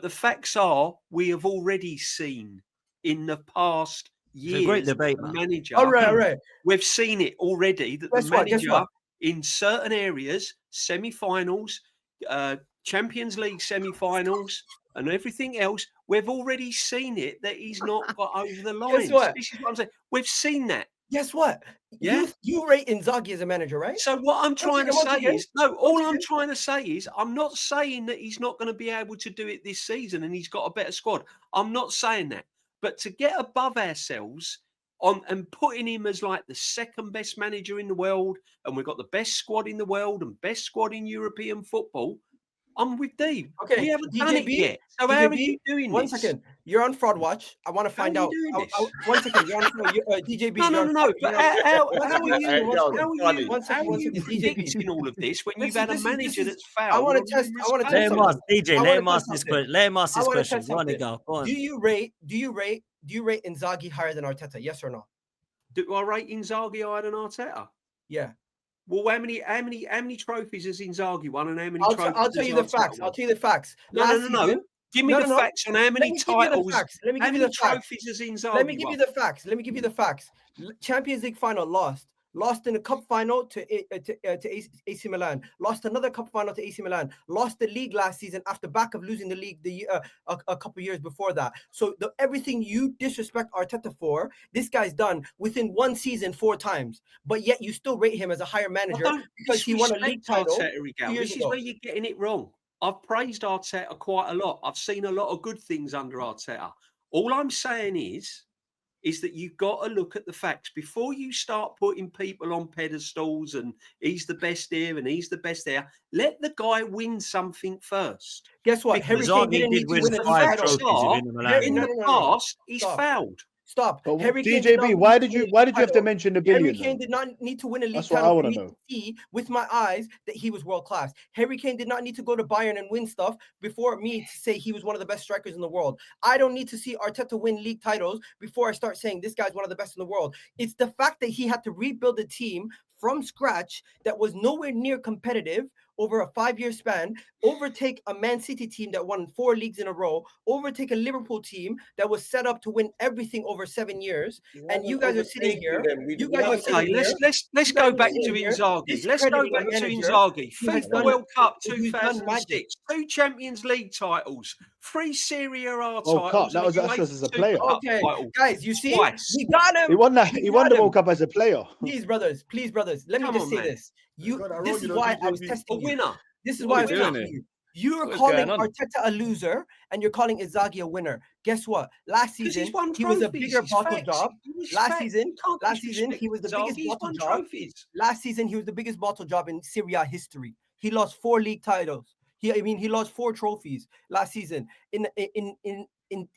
The facts are we have already seen in the past It's a great years debate, the man. manager. All right. We've seen it already that Guess the what? manager in certain areas, semi-finals, Champions League semi-finals, and everything else, we've already seen it that he's not got over the line. Guess what? This is what I'm saying. We've seen that. Guess what? Yeah. You rate Inzaghi as a manager, right? So what I'm trying to say is, no, all I'm again. trying to say is, I'm not saying that he's not going to be able to do it this season and he's got a better squad. I'm not saying that. But to get above ourselves on and putting him as like the second best manager in the world, and we've got the best squad in the world and best squad in European football, I'm with Dave. Okay, We haven't done it DJB, yet. So how are you doing One this? second. You're on Fraud Watch. I want to find How are out. you doing this? One second. You're on DJB. No. But how are you DJB. predicting all of this when you've had a manager that's fouled? I want to test. Let him ask DJ. Let him ask this question. Let him ask I this wanna question. test Run something. it, go. Go on. Do you rate Inzaghi higher than Arteta? Yes or no? Do I rate Inzaghi higher than Arteta? Yeah. Well, how many trophies has Inzaghi won, and how many trophies? I'll tell you the facts. I'll tell you the facts. No. Give me the facts on how many titles. Let me how give you many the facts. trophies has Inzaghi Let me give won? you the facts. Champions League final lost in a cup final to AC Milan, lost another cup final to AC Milan, lost the league last season after back of losing the league a couple years before that. So everything you disrespect Arteta for, this guy's done within one season 4 times, but yet you still rate him as a higher manager because he won a league title. This is where you're getting it wrong. I've praised Arteta quite a lot. I've seen a lot of good things under Arteta. All I'm saying is that you've got to look at the facts before you start putting people on pedestals and he's the best here and he's the best there. Let the guy win something first. Guess what? Harry Kane didn't need to win a five title. trophies in Milan. In the past, he's fouled. Stop. But Harry Kane DJB, why did you have to mention the billion? Harry Kane did not need to win a league That's what I title for wanna me know. to see with my eyes that he was world class. Harry Kane did not need to go to Bayern and win stuff before me to say he was one of the best strikers in the world. I don't need to see Arteta win league titles before I start saying this guy's one of the best in the world. It's the fact that he had to rebuild a team from scratch that was nowhere near competitive over a 5-year span, overtake a Man City team that won 4 leagues in a row, overtake a Liverpool team that was set up to win everything over 7 years, and you guys are sitting here. Let's go back to Inzaghi. Let's go back to Inzaghi. FIFA World Cup 2006, 2 Champions League titles, 3 Serie A titles. That was as a player. Okay, guys, you see, Twice. we got him. He won the World Cup as a player. Please, brothers, let me just say this. This is why I was testing you. Winner. This is why I was testing you. You're calling Arteta a loser, and you're calling Inzaghi a winner. Guess what? Last season, he was a bigger bottle job. Last season, he was the biggest bottle job. Last season, he was the biggest bottle job in Serie A history. He lost 4 league titles. He lost 4 trophies last season in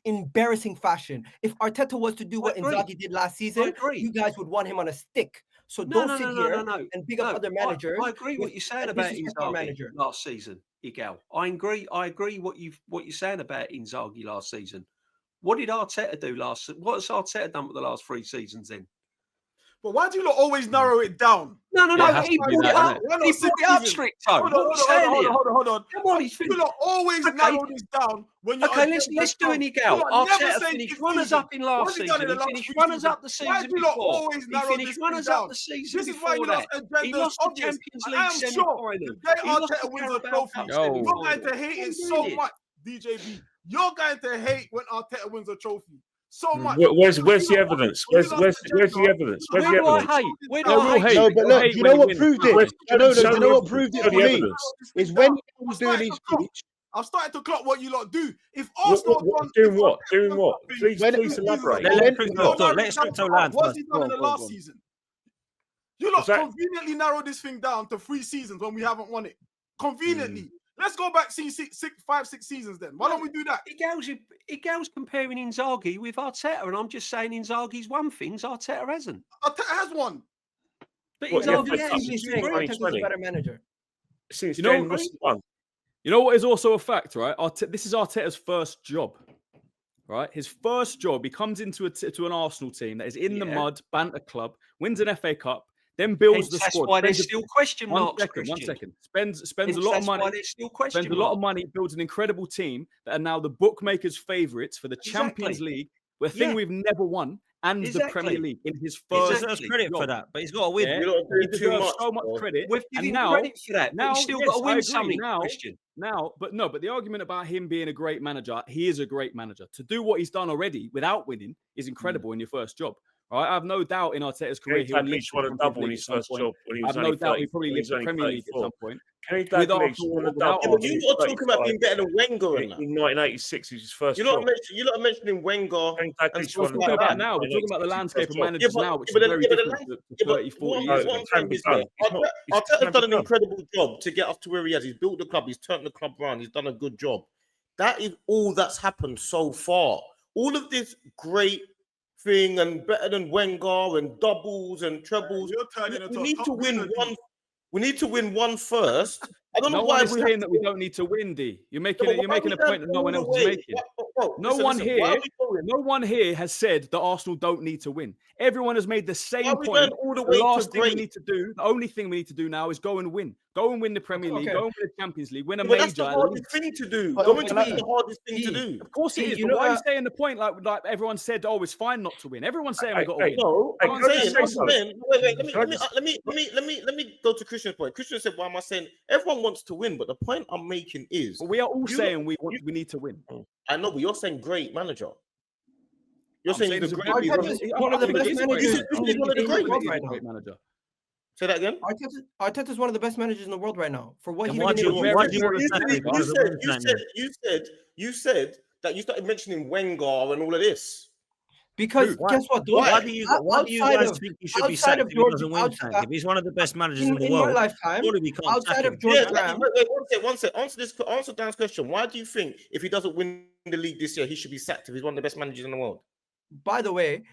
embarrassing fashion. If Arteta was to do what Inzaghi did last season, you guys would want him on a stick. So don't sit here and pick up other managers. I agree what you're saying about Inzaghi last season, Igal. I agree what you're saying about Inzaghi last season. What did Arteta do last? What has Arteta done with the last 3 seasons then? But why do you not always narrow it down? No. He brought it up. He brought it up, Stricto. Hold on. Come on, you not always narrow this down when you're. Okay, let's do an Igal. Arteta finished runners up in last season. He finished runners up the season before. He finished runners up the season before that. He lost the Champions League semi-final. The day Arteta wins a trophy, you're going to hate it so much, DJB. You're going to hate when Arteta wins a trophy. So much. Where's the evidence? Where's the evidence? Where's the evidence? Where do I hate? No, but look, you know what proved it? You know what proved it for me? Is when he was doing his speech. I've started to clock what you lot do. If Arsenal doing what? Please elaborate. Let Stricto land what's first. he done in the last season? You lot conveniently narrowed this thing down to 3 seasons when we haven't won it. Conveniently. Let's go back 5, 6 seasons then. Why don't we do that? Igal's comparing Inzaghi with Arteta, and I'm just saying Inzaghi's won things Arteta hasn't. Arteta has won. But Inzaghi is a better manager. Since James Russell won. You know what is also a fact, right? This is Arteta's first job, right? His first job. He comes into an Arsenal team that is in the mud, banter club, wins an FA Cup, then builds Hence, the that's squad. why there's Spends still question marks. one Christian. second. Spends Hence, a lot of that's why money. there's still question Spends a lot of marks. money. Builds an incredible team that are now the bookmakers' favourites for the Champions Exactly. League, a thing Yeah. we've never won, and the Premier Exactly. League in his He first. deserves credit for job. that, but he's got to win. Yeah, You're not he doing too deserves much. so much bro. credit. We've And given now, credit for that, but now, he's still yes, got to I win agree. something, Now, Christian. but the argument about him being a great manager, he is a great manager. To do what he's done already without winning is incredible in your first job. Right? I have no doubt in Arteta's career Kenny he'll lift Dalglish won the a Champions double in League his at some first point. job when he I was have only no doubt 30, he probably when he lifts was the only Premier League at 34. some point. Kenny With Dalglish Arsenal won or a without double Yeah, but Arsenal. you lot are talking about being better than Wenger and that. in 1986. It was his first You job. lot are mentioning Wenger Kenny and Dalglish stuff won We're a like talking double about that. now. We're talking about the in 1986, landscape his of first job. managers now, which is very different to Yeah, 30, 40 years what ago. I'm saying is Can that be done. It's Arteta's can done be an done. incredible job to get us to where he has. He's built the club. He's turned the club around. He's done a good job. That is all that's happened so far. All of this great thing and better than Wenger and doubles and trebles. You're turning We into a need top to win biller, one. dude. We need to win one first. I don't know No why one is we have saying to that we win. don't need to win, D. You're No, making but you're why making we a point don't that no go one all else the is way? making. Bro, No listen, one why here, are we going? no one here has said that Arsenal don't need to win. Everyone has made the Why same are we point. going all the The way to last thing we great? need to do, the only thing we need to do now is go and win. Go and win the Premier League. Okay. Go and win the Champions League. Win a But that's major the at hardest least. thing to do. But Going to can win I- is the hardest thing to D, do. Of course it See, is. you But know, why are you saying the point like everyone said? Oh, it's fine not to win. Everyone's saying we got to Hey, win. No, Hey, I'm can I just saying, say something? wait, Can I just- let me go to Christian's point. Christian said, why am I saying everyone wants to win? But the point I'm making is, But we are all You- saying we need to win. I know, but you're saying great manager. You're I'm saying saying he's a he's a great. good- Arteta's he's one of the best he's a great managers manager. He's one of the in great. the world He's a right now. great manager. Say that again. Arteta's one of the best managers in the world right now. For what And he's why been do able you to want do. to sack him? He doesn't win something. You said that you started mentioning Wenger and all of this. Because Why- guess what? Why do you outside guys of- think he should be outside sacked of if he George- doesn't win outside- something? If he's one of the best managers in the in my world, lifetime, surely we can't sack outside him. of George Yeah, Graham, wait, one sec. Answer Dan's question. Why do you think if he doesn't win the league this year, he should be sacked if he's one of the best managers in the world? by the way,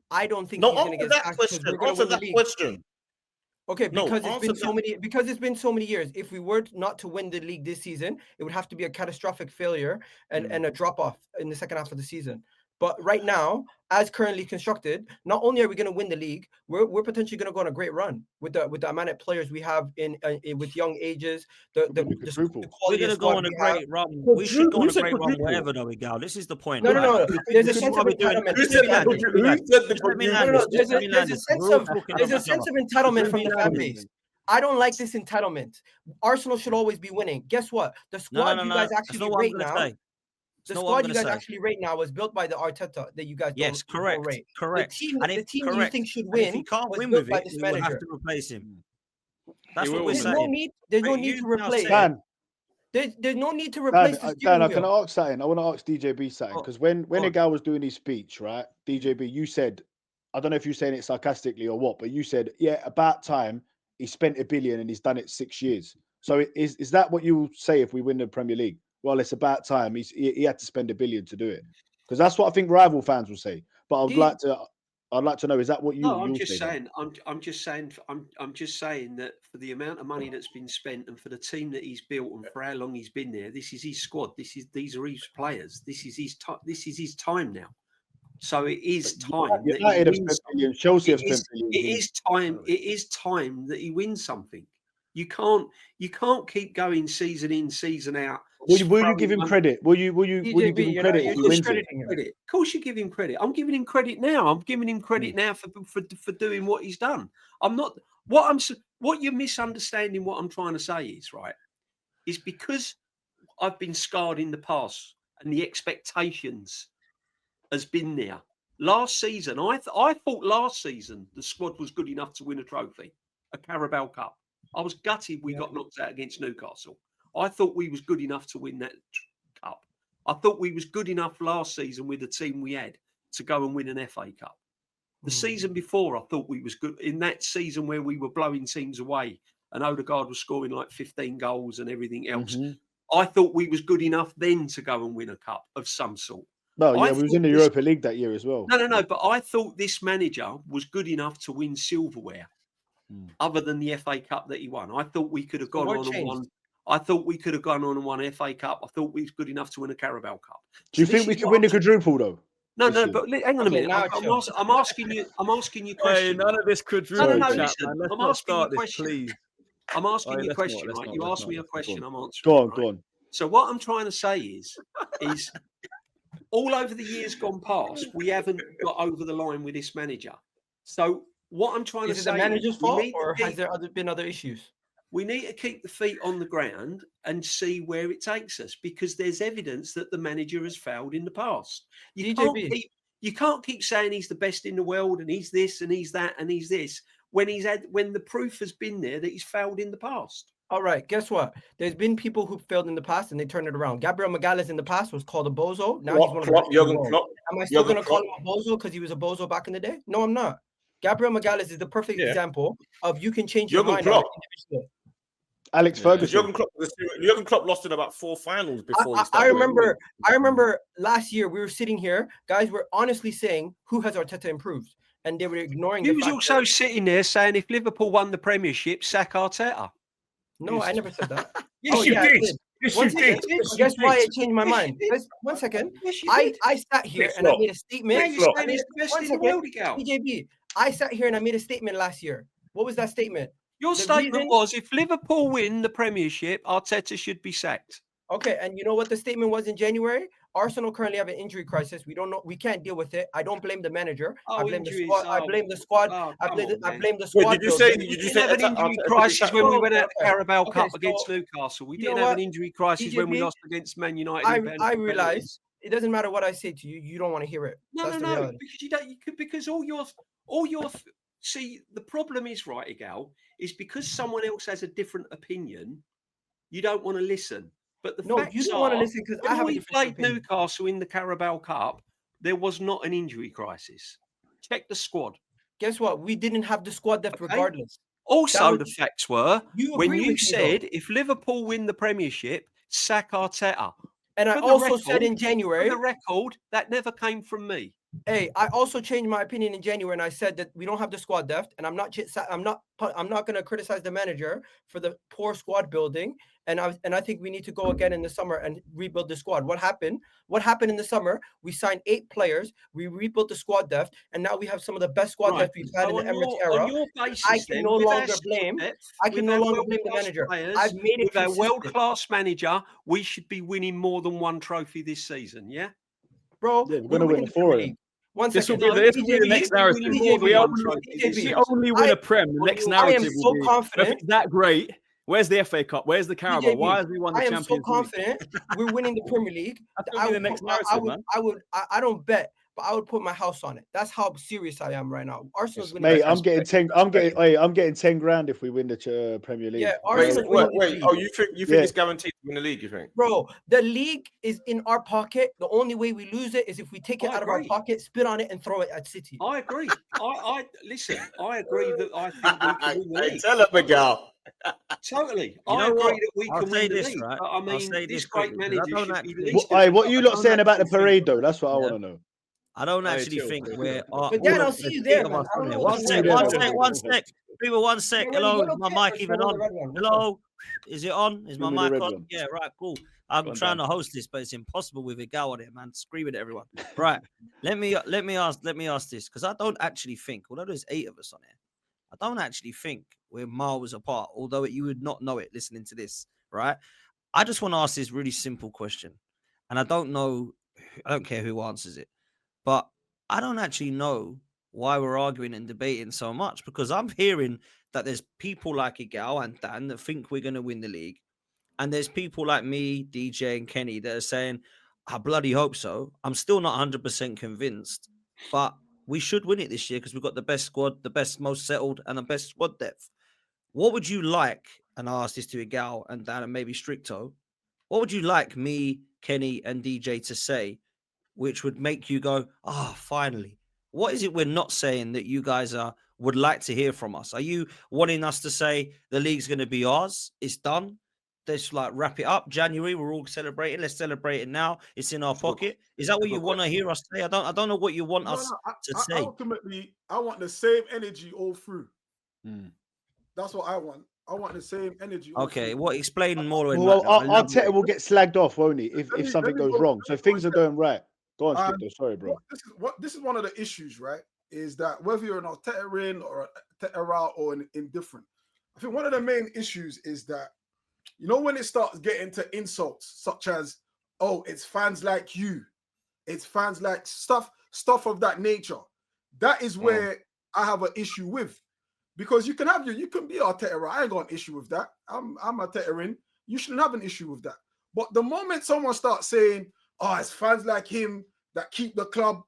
I don't think No, he's going to answer get that sacked because question. we're going Answer to win the that league. question. Okay, No, because it's been answer so that. many. Because it's been so many years. If we were not to win the league this season, it would have to be a catastrophic failure and a drop off in the second half of the season. But right now, as currently constructed, not only are we going to win the league, we're potentially going to go on a great run with the amount of players we have in with young ages, the quadruple. We're quality going of to go squad on a we have. great run. We should go on Who a said great run quadruple? wherever though we go. This is the point. No. right? There's a This is sense why of we're doing- entitlement. Who Just said let me land. who said the Let me quadruple? land No, this. there's Let me a land this. sense We're all of talking there's over a each sense other. of entitlement from Let me the land fan this. base. I don't like this entitlement. Arsenal should always be winning. Guess what? The squad No. you guys That's actually not what I'm rate going to now. say. The That's not what I'm squad you going guys to say. actually rate now was built by the Arteta that you guys Yes, don't correct, rate. correct. The And if team you correct, think should and if he win can't was win built with by it, this we will have manager. to replace him. That's He what will we're win. saying. There's no But need you to now replace. said- Dan, There's no need to replace the Dan, steering I can wheel. ask something. I want to ask DJB something Oh, because when go a on. guy was doing his speech, right, DJB, you said, I don't know if you're saying it sarcastically or what, but you said, yeah, about time he spent $1 billion and he's done it 6 years. So is that what you will say if we win the Premier League? Well, it's about time. He had to spend $1 billion to do it because that's what I think rival fans will say. But I'd like to know, is that what No, I'm you'll just say? saying. I'm just saying that for the amount of money that's been spent and for the team that he's built and for how long he's been there, this is his squad. These are his players. This is his time. This is his time now. So it is time. that he United have wins spent billions. Chelsea have It is- spent billions. It is time. It is time that he wins something. You can't keep going season in, season out. Will you give him throwing credit? Will you DJB, give him you're credit not- if he you're wins it? discrediting him. credit. Of course, you give him credit. I'm giving him credit now. I'm giving him credit now for doing what he's done. I'm not. What you're misunderstanding. What I'm trying to say is right. Is because I've been scarred in the past and the expectations has been there. Last season, I thought last season the squad was good enough to win a trophy, a Carabao Cup. I was gutted we got knocked out against Newcastle. I thought we was good enough to win that cup. I thought we was good enough last season with the team we had to go and win an FA Cup. The season before, I thought we was good. In that season where we were blowing teams away and Odegaard was scoring like 15 goals and everything else, I thought we was good enough then to go and win a cup of some sort. No, I yeah, we was thought in the this- Europa League that year as well. No. But I thought this manager was good enough to win silverware, other than the FA Cup that he won. I thought we could have gone what on and changed? won. I thought we could have gone on and won FA Cup. I thought we was good enough to win a Carabao Cup. Do you So think this we is could what win the I'm- quadruple though? No, Listen. but hang on a Okay, minute. now I'm, chill. I'm asking you. I'm asking you Hey, questions. none of this No, quadruple no, Sorry, no. chat, Listen, man. Let's I'm not asking you a start this, question. please. I'm asking Hey, you a let's not, question, let's right? not, You let's ask not, me a let's not. question, I'm Go answering. on, right? go on. So what I'm trying to say is all over the years gone past, we haven't got over the line with this manager. So what I'm trying Is to it the say manager's is we fault, need or to has keep, there been other issues? we need to keep the feet on the ground and see where it takes us, because there's evidence that the manager has failed in the past. DJB. You can't keep saying he's the best in the world and he's this and he's that and he's this when when the proof has been there that he's failed in the past. All right, guess what? There's been people who failed in the past and they turned it around. Gabriel Magalhaes in the past was called a bozo. Now he's one of the best in the Jurgen world. Klopp. Am I still Jurgen going to call Klopp. him a bozo because he was a bozo back in the day? No, I'm not. Gabriel Magalhaes is the perfect Yeah. example of you can change your Jurgen mind on Klopp. an individual. Alex Ferguson. Jurgen Klopp lost in about 4 finals before he started. I remember last year we were sitting here, guys were honestly saying, who has Arteta improved? And they were ignoring He the was fact also sitting there saying if Liverpool won the Premiership, sack Arteta. no, I never said that. Yes, Oh, you yeah, I did. did. Yes, One you second. did. Yes, you Guess why I did. changed my Yes, mind? you did. Guys, 1 second. Yes, you I did. sat here Flip and I flop. made a statement. Now Flip you're flop. saying he's the best 1 in the second. world, Gal. DJB, I sat here and I made a statement last year. What was that statement? Your The statement reason- was if Liverpool win the Premiership, Arteta should be sacked. Okay, and you know what the statement was in January? Arsenal currently have an injury crisis. We don't know. We can't deal with it. I don't blame the manager. I Oh, blame injuries. the squad. I Oh, blame the squad. oh, I come blame. on, I man. blame the Wait, squad. did you say? building. We Did you didn't say have an injury crisis when we went out the Carabao Okay, Cup against so Newcastle. We you know didn't have what? an injury crisis when we DJB, lost against Man United. in I penalties. realize it doesn't matter what I say to you. You don't want to hear it. No, That's the no, reality. because you don't. Because all your. See, the problem is, right, Igal, is because someone else has a different opinion, you don't want to listen. But the No, facts you don't want to are, listen because I when have a we different played opinion. Newcastle in the Carabao Cup, there was not an injury crisis. Check the squad. Guess what? We didn't have the squad depth Okay. regardless. Also, was- the facts were You when agree you with me, though. said if Liverpool win the Premiership, sack Arteta. And I For the also said record- in For January, the record, that never came from me. hey, I also changed my opinion in January, and I said that we don't have the squad depth, and I'm not going to criticize the manager for the poor squad building, and I think we need to go again in the summer and rebuild the squad. What happened? What happened in the summer? We signed 8 players, we rebuilt the squad depth, and now we have some of the best squad depth we've had in the Emirates era. On your basis, I can no longer blame. I can no longer blame the manager. I've made it with a consistent. world-class manager, we should be winning more than one trophy this season. Yeah, Bro, Yeah, we're gonna win winning the four of Premier them. League. 1 This will second. be this will be the DJB, next you've been narrative. winning more than We one only, trophy DJB, this we season. only win I- a Prem. The next I am narrative so will be, if confident. it's that great, where's the FA Cup? Where's the Carabao? DJB, Why has we won the I am Champions so League? confident we're winning the Premier League. That's gonna be the next narrative, man. I don't bet, but I would put my house on it. That's how serious I am right now. Arsenal's winning. Mate, the I'm getting Champions 10. I'm getting 10 grand if we win the Premier League. Yeah, Wait, Arsenal's winning the league. Oh, you think Yeah. it's guaranteed to win the league? You think? Bro, the league is in our pocket. The only way we lose it is if we take it I out of our agree. pocket, spit on it, and throw it at City. I agree. I listen. I agree that I think we can win the Hey, league. tell him, Miguel. Totally, You I know agree what? that we I'll can say win the this, league. right? But I I'll mean, say this this great quickly, 'cause I manager don't should be actually- the What, least. what are you lot I don't saying about the actually parade think- though? That's what I Yeah. want to know. I don't Hey, actually chill, think chill, we're chill. all But Dad, I'll of see the you there, eight of man. us I don't on know there. what One you sec, wear. one sec. People, 1 sec. You're Hello, wearing is my yellow mic kit, even or on? the red one? Which Hello, is it on? Is my Give me the mic red on? one. Yeah, right, cool. I'm Go on, trying Dan. to host this, but it's impossible with a gal on it, man. Screaming at everyone. Right. Let me ask this, because I don't actually think, although there's 8 of us on here, I don't actually think we're miles apart, although you would not know it listening to this, right? I just want to ask this really simple question. And I don't care who answers it, but I don't actually know why we're arguing and debating so much, because I'm hearing that there's people like Igal and Dan that think we're going to win the league. And there's people like me, DJ, and Kenny that are saying, I bloody hope so. I'm still not 100% convinced, but we should win it this year because we've got the best squad, the best, most settled, and the best squad depth. What would you like, and I asked this to Igal and Dan and maybe Stricto, what would you like me, Kenny, and DJ to say, which would make you go, finally? What is it we're not saying that you guys would like to hear from us? Are you wanting us to say the league's going to be ours? It's done. Let's wrap it up. January, we're all celebrating. Let's celebrate it now. It's in our pocket. Is that what you want to hear us say? I don't know what you want us to say. Ultimately, I want the same energy all through. Hmm. That's what I want. I want the same energy. Okay, what? Explain more. Well, Arteta will get slagged off, won't he? If something goes wrong. So things are going right. Go on, And Skip. Sorry, bro. This is one of the issues, right? Is that whether you're an Arteta in or Arteta out or an indifferent, I think one of the main issues is that, you know, when it starts getting to insults such as, oh, it's fans like you, it's fans like stuff of that nature. That is where I have an issue with, because you can be Arteta. I ain't got an issue with that. I'm Arteta in. You shouldn't have an issue with that. But the moment someone starts saying, oh, it's fans like him that keep the club,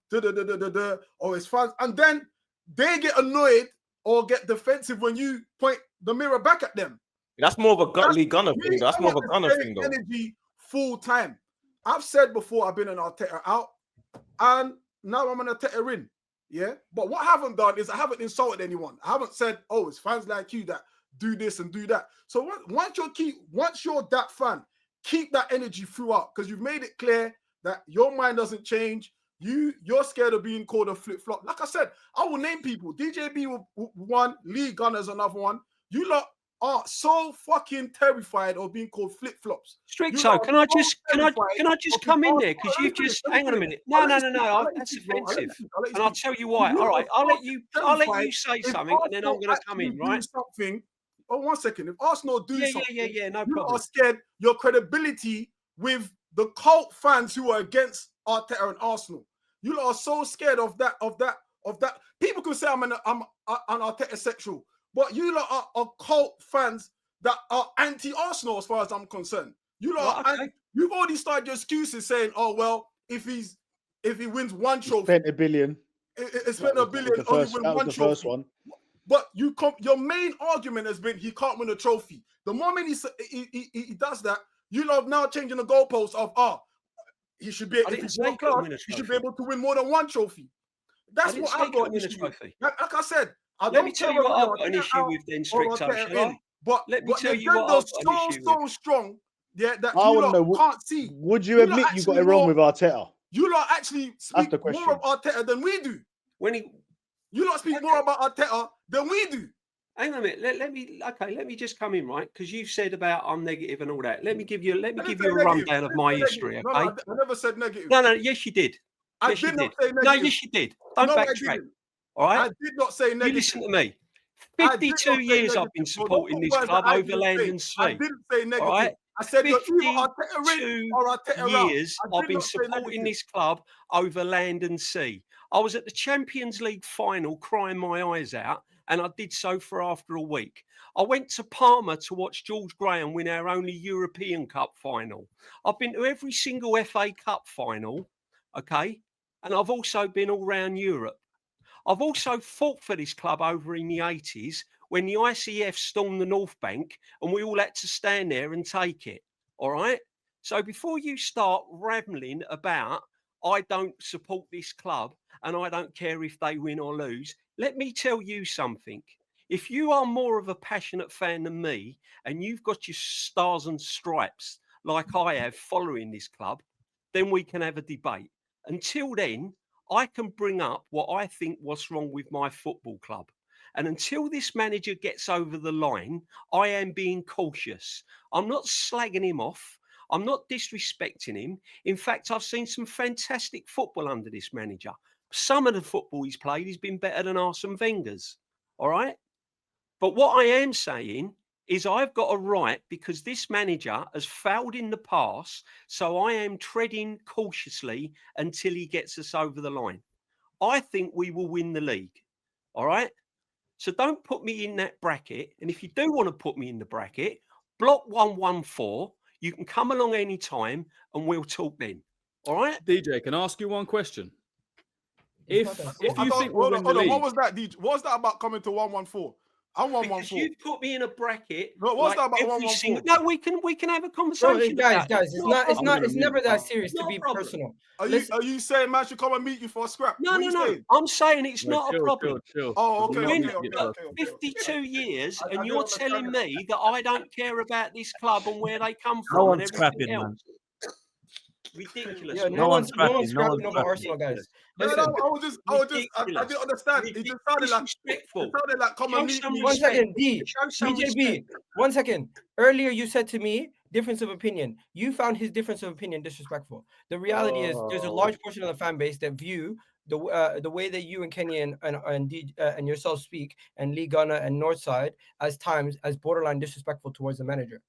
or it's fans, and then they get annoyed or get defensive when you point the mirror back at them. That's more of a Gunner thing. That's more of a Gunner thing, though. Energy full time. I've said before I've been an Arteta out, and now I'm an Arteta in. Yeah, but what I haven't done is I haven't insulted anyone. I haven't said, "Oh, it's fans like you that do this and do that." So once you're that fan, keep that energy throughout, because you've made it clear that your mind doesn't change. You're scared of being called a flip flop. Like I said, I will name people. DJB one, Lee Gunner's another one. You lot are so fucking terrified of being called flip flops. Strixo, can I just come in there, because you've just hang on a minute. No, that's offensive, and I'll tell you why. All right, I'll let you say something, and then I'm going to come in. Right? Something. Oh, 1 second. If Arsenal do something, no you problem. are scared your credibility with the cult fans who are against Arteta and Arsenal. You lot are so scared of that. People can say I'm an Arteta sexual, but you lot are cult fans that are anti-Arsenal as far as I'm concerned. You lot you've already started your excuses saying, oh, well, if he wins one trophy. Spent $1 billion. It spent $1 billion. That was the first one. But your main argument has been he can't win a trophy. The moment he does that, you lot now changing the goalposts of, he should be able to win more than one trophy. That's what I've got an issue with. Like I said, let me tell you what I've got an issue with then, Strixo. But let me tell you what I've got an issue with. So strong, yeah, that you lot can't see. Would you admit you got it wrong with Arteta? You lot actually speak more of Arteta than we do. You lot speak more about Arteta than we do. Hang on a minute. Let me just come in, right? Because you've said about I'm negative and all that. Let me give you a rundown of my history, okay? I never said negative. No, yes, you did. I did not say negative. No, yes, you did. Don't backtrack. All right? I did not say negative. You listen to me. 52 years I've been supporting this club over land and sea. I didn't say negative. All right? I said 52 years I've been supporting this club over land and sea. I was at the Champions League final crying my eyes out, and I did so for after a week. I went to Parma to watch George Graham win our only European Cup final. I've been to every single FA Cup final, okay? And I've also been all around Europe. I've also fought for this club over in the 80s when the ICF stormed the North Bank and we all had to stand there and take it, all right? So before you start rambling about I don't support this club and I don't care if they win or lose, let me tell you something. If you are more of a passionate fan than me and you've got your stars and stripes like I have following this club, then we can have a debate. Until then, I can bring up what I think what's wrong with my football club. And until this manager gets over the line, I am being cautious. I'm not slagging him off. I'm not disrespecting him. In fact, I've seen some fantastic football under this manager. Some of the football he's played has been better than Arsene Wenger's. All right? But what I am saying is I've got a right, because this manager has failed in the past, so I am treading cautiously until he gets us over the line. I think we will win the league. All right? So don't put me in that bracket. And if you do want to put me in the bracket, block 114. You can come along any time and we'll talk then. All right? DJ, can I ask you one question? If you think hold on, what was that, DJ? What was that about coming to 114? I'm 114. Because you put me in a bracket. No, what's that about 114? No, we can have a conversation. Guys, it's never that serious to be personal. Are you saying man should come and meet you for a scrap? No. I'm saying it's not a problem. Chill. Oh, okay. 52 years, and you're telling me that I don't care about this club and where they come from. No one's scrapping, man. Ridiculous. Yeah, no one's scrapping over Arsenal, guys. Listen, I didn't understand. It just sounded like come and meet me. 1 second, DJB. 1 second. Earlier you said to me difference of opinion. You found his difference of opinion disrespectful. The reality is, there's a large portion of the fan base that view the way that you and Kenny and yourself speak, and Lee Gunner and Northside, as times as borderline disrespectful towards the manager.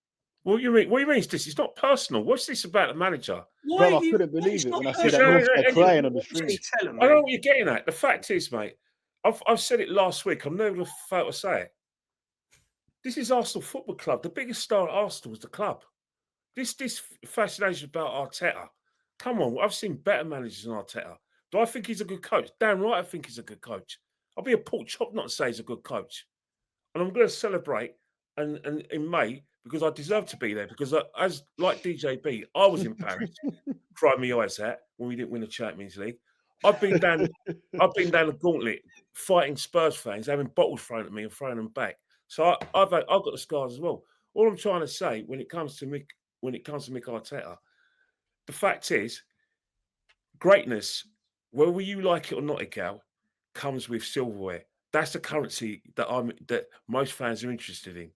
What do you mean? What do you mean? It's not personal. What's this about the manager? Why Bro, are I you? couldn't What believe is it not when I see that personal? No, North guy and crying on the What are stream. you telling I know me? what you're getting at. The fact is, mate, I've said it last week. I'm never fail to say it. This is Arsenal Football Club. The biggest star at Arsenal was the club. This fascination about Arteta. Come on, I've seen better managers than Arteta. Do I think he's a good coach? Damn right, I think he's a good coach. I'll be a pork chop not to say he's a good coach. And I'm going to celebrate and in May because I deserve to be there. Because as like DJB, I was in Paris, cried my eyes out when we didn't win the Champions League. I've been down the gauntlet fighting Spurs fans, having bottles thrown at me and throwing them back. So I've got the scars as well. All I'm trying to say when it comes to Mick Arteta, the fact is, greatness, whether you like it or not, Igal, comes with silverware. That's the currency that most fans are interested in.